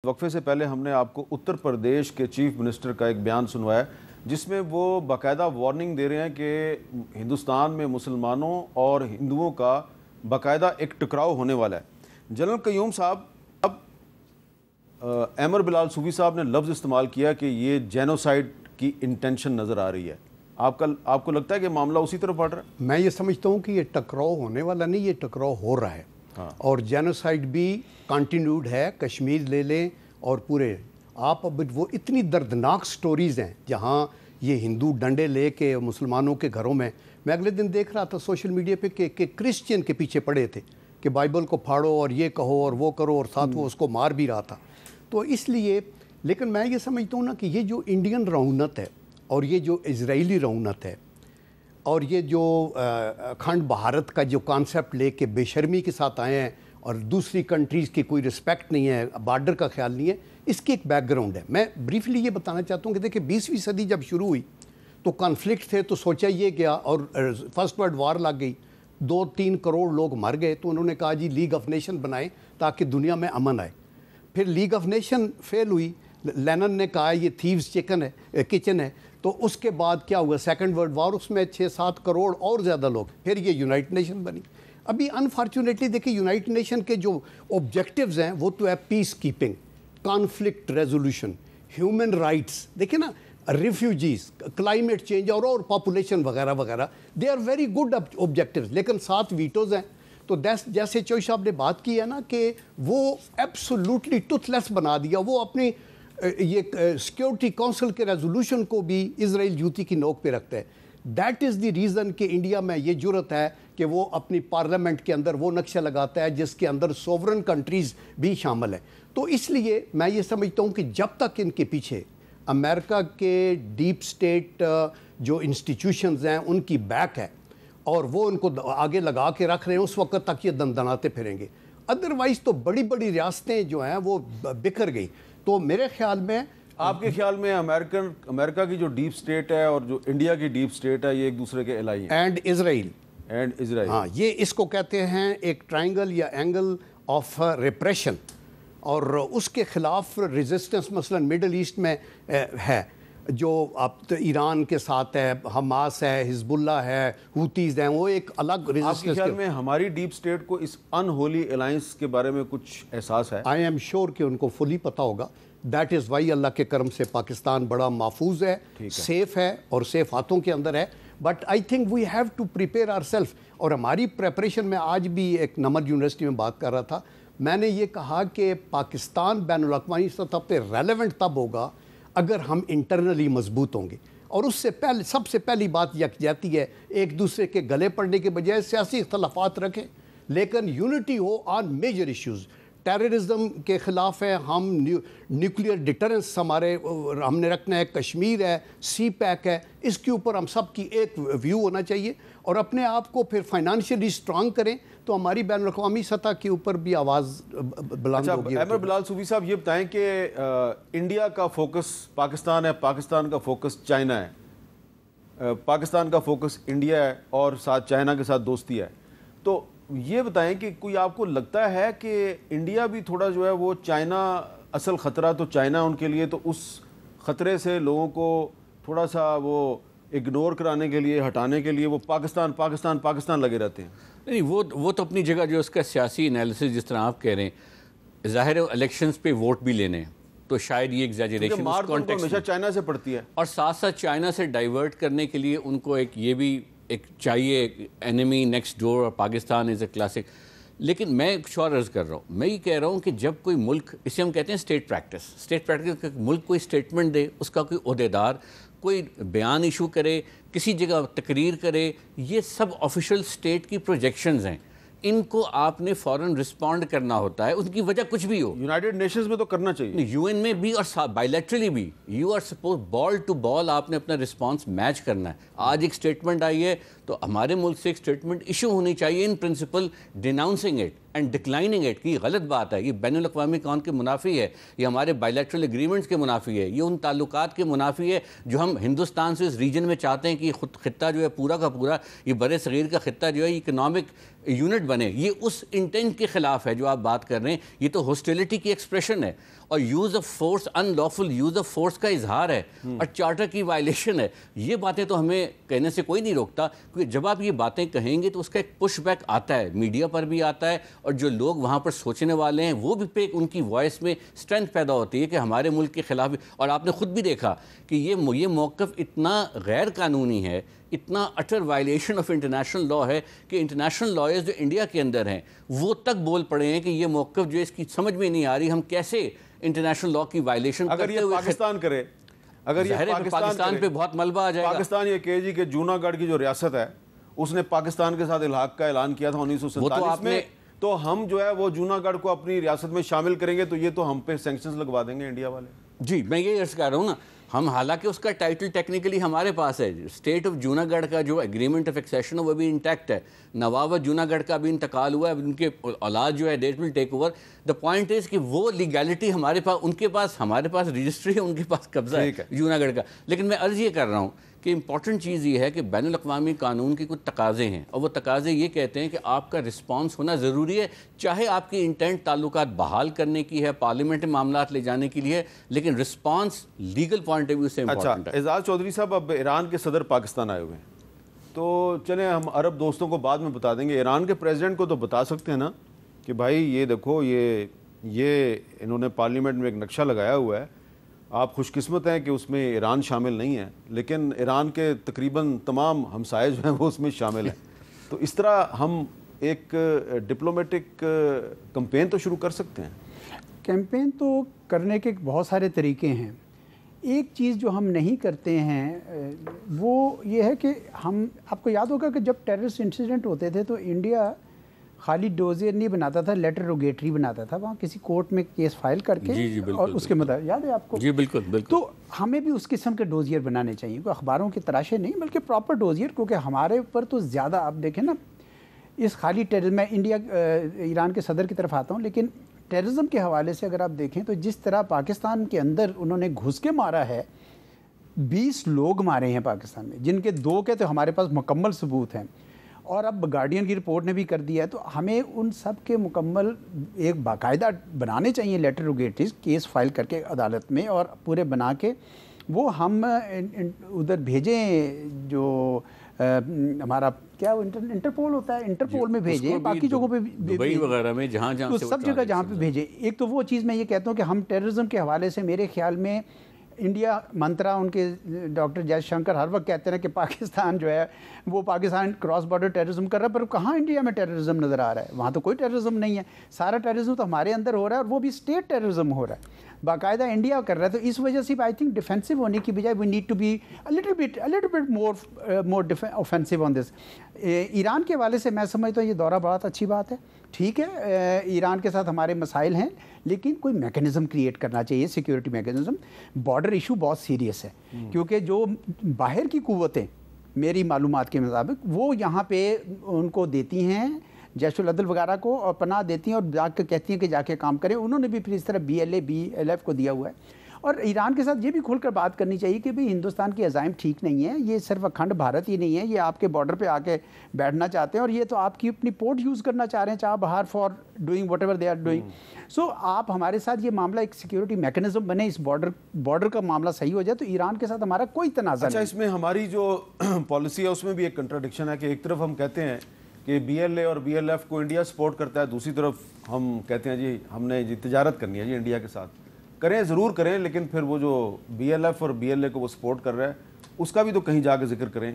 وقفے سے پہلے ہم نے آپ کو اتر پردیش کے چیف منسٹر کا ایک بیان سنوایا جس میں وہ باقاعدہ وارننگ دے رہے ہیں کہ ہندوستان میں مسلمانوں اور ہندوؤں کا باقاعدہ ایک ٹکراؤ ہونے والا ہے۔ جنرل قیوم صاحب، اب احمد بلال صوفی صاحب نے لفظ استعمال کیا کہ یہ جینوسائیڈ کی انٹینشن نظر آ رہی ہے۔ آپ کو لگتا ہے کہ معاملہ اسی طرف بڑھ رہا ہے؟ میں یہ سمجھتا ہوں کہ یہ ٹکراؤ ہونے والا نہیں، یہ ٹکراؤ ہو رہا ہے اور جینوسائیڈ بھی کنٹینیوڈ ہے۔ کشمیر لے لیں اور پورے آپ اب وہ اتنی دردناک سٹوریز ہیں جہاں یہ ہندو ڈنڈے لے کے مسلمانوں کے گھروں میں اگلے دن دیکھ رہا تھا سوشل میڈیا پہ کہ کرسچین کے پیچھے پڑے تھے کہ بائبل کو پھاڑو اور یہ کہو اور وہ کرو، اور ساتھ وہ اس کو مار بھی رہا تھا۔ تو اس لیے لیکن میں یہ سمجھتا ہوں نا کہ یہ جو انڈین رعونت ہے اور یہ جو اسرائیلی رعونت ہے اور یہ جو اکھنڈ بھارت کا جو کانسیپٹ لے کے بے شرمی کے ساتھ آئے ہیں اور دوسری کنٹریز کی کوئی رسپیکٹ نہیں ہے، بارڈر کا خیال نہیں ہے، اس کی ایک بیک گراؤنڈ ہے۔ میں بریفلی یہ بتانا چاہتا ہوں کہ دیکھیں 20ویں صدی جب شروع ہوئی تو کانفلکٹ تھے، تو سوچا یہ گیا اور فرسٹ ورلڈ وار لگ گئی، 2-3 کروڑ لوگ مر گئے، تو انہوں نے کہا جی لیگ آف نیشن بنائیں تاکہ دنیا میں امن آئے۔ پھر لیگ آف نیشن فیل ہوئی، لینن نے کہا یہ تھیوز کچن ہے، تو اس کے بعد کیا ہوا سیکنڈ ورلڈ وار، اس میں 6-7 کروڑ اور زیادہ لوگ، پھر یہ یونائٹڈ نیشن بنی۔ ابھی انفارچونیٹلی دیکھیں یونائٹڈ نیشن کے جو آبجیکٹیوز ہیں وہ تو ہے peace keeping, conflict resolution, human rights, دیکھیں نا، ریفیوجیز، کلائمیٹ چینج اور پاپولیشن وغیرہ وغیرہ، they are very good objectives, لیکن 7 ویٹوز ہیں۔ تو جیسے چوئی صاحب نے بات کی ہے نا کہ وہ ایبسولوٹلی ٹوتھ لیس بنا دیا، وہ اپنی یہ سیکیورٹی کونسل کے ریزولوشن کو بھی اسرائیل جوتی کی نوک پہ رکھتا ہے۔ دیٹ از دی ریزن کہ انڈیا میں یہ جرت ہے کہ وہ اپنی پارلیمنٹ کے اندر وہ نقشہ لگاتا ہے جس کے اندر سوورن کنٹریز بھی شامل ہیں۔ تو اس لیے میں یہ سمجھتا ہوں کہ جب تک ان کے پیچھے امریکہ کے ڈیپ سٹیٹ جو انسٹیٹیوشنز ہیں ان کی بیک ہے اور وہ ان کو آگے لگا کے رکھ رہے ہیں، اس وقت تک یہ دندناتے پھریں گے۔ ادروائز تو بڑی بڑی ریاستیں جو ہیں وہ بکھر گئی۔ تو میرے خیال میں، آپ کے خیال میں امریکہ کی جو ڈیپ سٹیٹ ہے اور جو انڈیا کی ڈیپ سٹیٹ ہے یہ ایک دوسرے کے الہی ہیں؟ اینڈ اسرائیل، ہاں، یہ اس کو کہتے ہیں ایک ٹرائنگل یا اینگل آف ریپریشن، اور اس کے خلاف ریزسٹنس مثلا مڈل ایسٹ میں ہے، جو اب ایران کے ساتھ ہے، حماس ہے، حزب اللہ ہے، ہوتیز ہیں، وہ ایک الگ ریزسٹنس۔ آپ کے خیال میں ہماری ڈیپ سٹیٹ کو اس ان ہولی الائنس کے بارے میں کچھ احساس ہے؟ آئی ایم شیور کہ ان کو فلی پتہ ہوگا۔ دیٹ از وائی اللہ کے کرم سے پاکستان بڑا محفوظ ہے، سیف ہے اور سیف ہاتھوں کے اندر ہے۔ But I think we have to prepare our self, اور ہماری پریپریشن میں آج بھی ایک نمر یونیورسٹی میں بات کر رہا تھا، میں نے یہ کہا کہ پاکستان بین الاقوامی سطح پہ ریلیونٹ تب ہوگا اگر ہم انٹرنلی مضبوط ہوں گے، اور اس سے پہلے سب سے پہلی بات یکجہتی ہے، ایک دوسرے کے گلے پڑنے کے بجائے سیاسی اختلافات رکھیں لیکن یونٹی ہو آن میجر ایشوز۔ ٹیررزم کے خلاف ہے ہم، نیوکلیئر ڈیٹرنس ہم نے رکھنا ہے، کشمیر ہے، سی پیک ہے، اس کے اوپر ہم سب کی ایک ویو ہونا چاہیے، اور اپنے آپ کو پھر فائنانشلی اسٹرانگ کریں تو ہماری بین الاقوامی سطح کے اوپر بھی آواز بلند ہوگی۔ احمد بلال صوفی صاحب یہ بتائیں کہ انڈیا کا فوکس پاکستان ہے، پاکستان کا فوکس چائنا ہے، پاکستان کا فوکس انڈیا ہے اور ساتھ چائنا کے ساتھ دوستی ہے، تو یہ بتائیں کہ کوئی آپ کو لگتا ہے کہ انڈیا بھی تھوڑا جو ہے وہ چائنا، اصل خطرہ تو چائنا ان کے لیے، تو اس خطرے سے لوگوں کو تھوڑا سا وہ اگنور کرانے کے لیے، ہٹانے کے لیے وہ پاکستان لگے رہتے ہیں؟ نہیں، وہ تو اپنی جگہ جو اس کا سیاسی انالیسس جس طرح آپ کہہ رہے ہیں، ظاہر ہے الیکشنز پہ ووٹ بھی لینے ہیں، تو شاید یہ ایگزیجریشن مار تو ہمیشہ چائنا سے پڑتی ہے، اور ساتھ ساتھ چائنا سے ڈائیورٹ کرنے کے لیے ان کو یہ بھی ایک چاہیے اینیمی نیکسٹ ڈور، اور پاکستان از اے کلاسک۔ لیکن میں کچھ اور عرض کر رہا ہوں، میں یہ کہہ رہا ہوں کہ جب کوئی ملک، اسے ہم کہتے ہیں اسٹیٹ پریکٹس، ملک کوئی اسٹیٹمنٹ دے، اس کا کوئی عہدیدار کوئی بیان ایشو کرے، کسی جگہ تقریر کرے، یہ سب آفیشل اسٹیٹ کی پروجیکشنز ہیں، ان کو آپ نے فوراً رسپونڈ کرنا ہوتا ہے، ان کی وجہ کچھ بھی ہو۔ یونائٹڈ نیشنز میں تو کرنا چاہیے، یو این میں بھی اور بائیلیٹرلی بھی، you are suppose ball to ball آپ نے اپنا رسپانس میچ کرنا ہے۔ آج ایک اسٹیٹمنٹ آئی ہے تو ہمارے ملک سے ایک اسٹیٹمنٹ ایشو ہونی چاہیے in principle denouncing it, and declining it, کہ یہ غلط بات ہے، یہ بین الاقوامی قانون کے منافی ہے، یہ ہمارے بائیلیٹرل ایگریمنٹس کے منافی ہے، یہ ان تعلقات کے منافی ہے جو ہم ہندوستان سے اس ریجن میں چاہتے ہیں کہ یہ خطہ جو ہے پورا کا پورا، یہ بر صغیر کا خطہ جو ہے یہ اکنامک یونٹ بنے. یہ اس انٹینٹ کے خلاف ہے جو آپ بات کر رہے ہیں. یہ تو ہاسٹیلٹی کی ایکسپریشن ہے اور use of force, in lawful use of force کا اظہار ہے اور چارٹر کی وائلیشن ہے. یہ باتیں تو ہمیں کہنے سے کوئی نہیں روکتا، کیونکہ جب آپ یہ باتیں کہیں گے تو اس کا ایک پش بیک آتا ہے، میڈیا پر بھی آتا ہے، اور جو لوگ وہاں پر سوچنے والے ہیں وہ بھی پہ ان کی وائس میں اسٹرینتھ پیدا ہوتی ہے کہ ہمارے ملک کے خلاف بھی. اور آپ نے خود بھی دیکھا کہ یہ موقف اتنا غیر قانونی ہے، اتنا اٹر وائلیشن آف انٹرنیشنل لا ہے کہ انٹرنیشنل لائرز جو انڈیا کے اندر ہیں وہ تک بول پڑے ہیں کہ یہ موقف جو اس کی سمجھ میں نہیں آ رہی، ہم کیسے انٹرنیشنل لا کی وائلیشن اگر یہ پاکستان کرے، اگر یہ پاکستان پہ بہت ملبہ آ جائے گا. پاکستان یہ کہے جی کہ جوناگڑھ کی جو ریاست ہے اس نے پاکستان کے ساتھ الحاق کا اعلان کیا تھا 1947 میں، تو ہم جو ہے وہ جوناگڑھ کو اپنی ریاست میں شامل کریں گے تو یہ تو ہم پہ سینکشنز لگوا دیں گے انڈیا والے. جی میں یہ عرض کر رہا ہوں نا، ہم حالانکہ اس کا ٹائٹل ٹیکنیکلی ہمارے پاس ہے، اسٹیٹ آف جوناگڑھ کا جو ایگریمنٹ آف ایکسیشن ہے وہ بھی انٹیکٹ ہے. نواب جوناگڑھ کا بھی انتقال ہوا ہے، ان کے اولاد جو ہے that will take over. The point is کہ وہ لیگیلٹی ہمارے پاس، ان کے پاس، ہمارے پاس رجسٹری ہے، ان کے پاس قبضہ ہے جوناگڑھ کا. لیکن میں عرض یہ کر رہا ہوں کہ امپورٹنٹ چیز یہ ہے کہ بین الاقوامی قانون کے کچھ تقاضے ہیں، اور وہ تقاضے یہ کہتے ہیں کہ آپ کا رسپانس ہونا ضروری ہے، چاہے آپ کی انٹینٹ تعلقات بحال کرنے کی ہے، پارلیمنٹ میں معاملات لے جانے کے لیے، لیکن response legal point of view سے امپورٹنٹ ہے. اعزاز چودھری صاحب، اب ایران کے صدر پاکستان آئے ہوئے ہیں، تو چلیں ہم عرب دوستوں کو بعد میں بتا دیں گے، ایران کے پریزیڈنٹ کو تو بتا سکتے ہیں نا کہ بھائی یہ دیکھو، یہ انہوں نے پارلیمنٹ میں ایک نقشہ لگایا ہوا ہے، آپ خوش قسمت ہیں کہ اس میں ایران شامل نہیں ہے، لیکن ایران کے تقریباً تمام ہمسائے جو ہیں وہ اس میں شامل ہیں. تو اس طرح ہم ایک ڈپلومیٹک کمپین تو شروع کر سکتے ہیں. کیمپین تو کرنے کے بہت سارے طریقے ہیں. ایک چیز جو ہم نہیں کرتے ہیں وہ یہ ہے کہ آپ کو یاد ہوگا کہ جب ٹیررسٹ انسیڈنٹ ہوتے تھے تو انڈیا خالی ڈوزیر نہیں بناتا تھا، لیٹر روگیٹری بناتا تھا، وہاں کسی کورٹ میں کیس فائل کر کے اور اس کے مطابق، یاد ہے آپ کو؟ جی بالکل بالکل. تو ہمیں بھی اس قسم کے ڈوزیر بنانے چاہیے، کوئی اخباروں کی تراشے نہیں بلکہ پراپر ڈوزیر، کیونکہ ہمارے اوپر تو زیادہ آپ دیکھیں نا اس خالی ٹیررزم. میں ایران کے صدر کی طرف آتا ہوں، لیکن ٹیررزم کے حوالے سے اگر آپ دیکھیں تو جس طرح پاکستان کے اندر انہوں نے گھس کے مارا ہے، 20 لوگ مارے ہیں پاکستان میں، جن کے 2 کے تو ہمارے پاس مکمل ثبوت ہیں، اور اب گارڈین کی رپورٹ نے بھی کر دیا ہے. تو ہمیں ان سب کے مکمل ایک باقاعدہ بنانے چاہیے لیٹر روگیٹریز، کیس فائل کر کے عدالت میں اور پورے بنا کے وہ ہم ادھر بھیجیں، جو ہمارا کیا وہ انٹرپول ہوتا ہے، انٹرپول میں بھیجیں، باقی جگہوں پہ دبئی وغیرہ میں جہاں سب جگہ جہاں پہ بھیجیں. ایک تو وہ چیز میں یہ کہتا ہوں کہ ہم ٹیررزم کے حوالے سے میرے خیال میں انڈیا منترا ان کے ڈاکٹر جے شنکر ہر وقت کہتے ہیں کہ پاکستان جو ہے وہ پاکستان کراس بارڈر ٹیررزم کر رہا ہے، پر کہاں انڈیا میں ٹیررزم نظر آ رہا ہے؟ وہاں تو کوئی ٹیررزم نہیں ہے. سارا ٹیررزم تو ہمارے اندر ہو رہا ہے، اور وہ بھی اسٹیٹ ٹیررزم ہو رہا ہے، باقاعدہ انڈیا کر رہا ہے. تو اس وجہ سے آئی تھنک ڈیفینسو ہونے کی بجائے we need to be little bit more offensive on this. Iran کے حوالے سے میں سمجھتا ہوں یہ دورہ بہت اچھی بات ہے. ٹھیک ہے، ایران کے ساتھ ہمارے مسائل ہیں، لیکن کوئی میکینزم کریٹ کرنا چاہیے، سیکیورٹی میکینزم. بارڈر ایشو بہت سیریس ہے، کیونکہ جو باہر کی قوتیں میری معلومات کے مطابق وہ یہاں پہ ان کو دیتی ہیں، جیش العدل وغیرہ کو، اور پناہ دیتی ہیں اور جا کے کہتی ہیں کہ جا کے کام کریں. انہوں نے بھی پھر اس طرح BLF کو دیا ہوا ہے. اور ایران کے ساتھ یہ بھی کھل کر بات کرنی چاہیے کہ بھئی ہندوستان کی عزائم ٹھیک نہیں ہے، یہ صرف اکھنڈ بھارت ہی نہیں ہے، یہ آپ کے بارڈر پہ آ کے بیٹھنا چاہتے ہیں، اور یہ تو آپ کی اپنی پورٹ یوز کرنا چاہ رہے ہیں Chabahar for doing whatever they are doing. So آپ ہمارے ساتھ یہ معاملہ ایک سیکیورٹی میکینزم بنے، اس بارڈر کا معاملہ صحیح ہو جائے تو ایران کے ساتھ ہمارا کوئی تنازع نہیں. اچھا، اس میں ہماری جو پالیسی ہے اس میں بھی ایک کنٹراڈکشن ہے کہ ایک طرف ہم کہتے ہیں کہ BLA اور BLF کو انڈیا سپورٹ کرتا ہے، دوسری طرف ہم کہتے ہیں جی ہم نے جی تجارت کرنی ہے جی انڈیا کے ساتھ. کریں ضرور کریں، لیکن پھر وہ جو BLF اور BLA کو وہ سپورٹ کر رہا ہے اس کا بھی تو کہیں جا کے ذکر کریں.